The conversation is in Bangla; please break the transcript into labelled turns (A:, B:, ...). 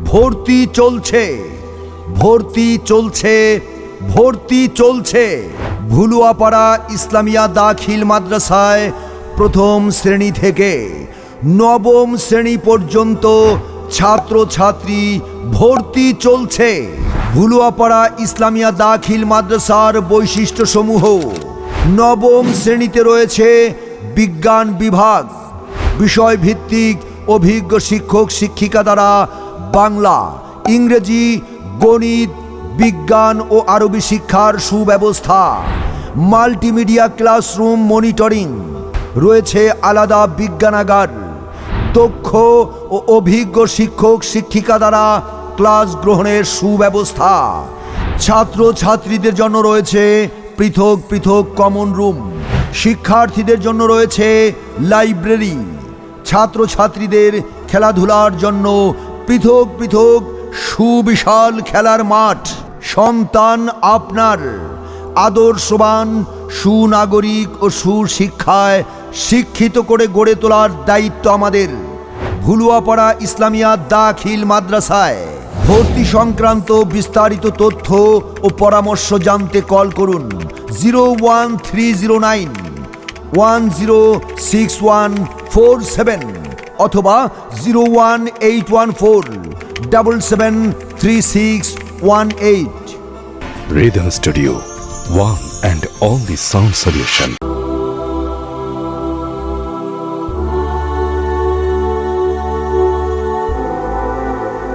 A: ভর্তি চলছে, ভর্তি চলছে, ভর্তি চলছে। ভুলুয়াপাড়া ইসলামিয়া দাখিল মাদ্রাসায় প্রথম শ্রেণী থেকে নবম শ্রেণী পর্যন্ত ছাত্রছাত্রী ভর্তি চলছে। ভুলুয়াপাড়া ইসলামিয়া দাখিল মাদ্রাসার বৈশিষ্ট্যসমূহ: নবম শ্রেণীতে রয়েছে বিজ্ঞান বিভাগ, বিষয়ভিত্তিক অভিজ্ঞ শিক্ষক শিক্ষিকা দ্বারা বাংলা, ইংরেজি, গণিত, বিজ্ঞান ও আরবি শিক্ষার সুব্যবস্থা। মাল্টিমিডিয়া ক্লাসরুম মনিটরিং, রয়েছে আলাদা বিজ্ঞানাগার, দক্ষ ও অভিজ্ঞ শিক্ষক শিক্ষিকা দ্বারা ক্লাস গ্রহণের সুব্যবস্থা। ছাত্রছাত্রীদের জন্য রয়েছে পৃথক পৃথক কমন রুম, শিক্ষার্থীদের জন্য রয়েছে লাইব্রেরি, ছাত্রছাত্রীদের খেলাধুলার জন্য পৃথক পৃথক সুবিশাল খেলার মাঠ। সন্তান আপনার আদর্শবান সুনাগরিক ও সুশিক্ষায় শিক্ষিত করে গড়ে তোলার দায়িত্ব আমাদের। ভুলুয়াপাড়া ইসলামিয়া দাখিল মাদ্রাসায় ভর্তি সংক্রান্ত বিস্তারিত তথ্য ও পরামর্শ জানতে কল করুন 01309 106147 অথবা 01814 773618।
B: Rhythm Studio, one and only sound solution.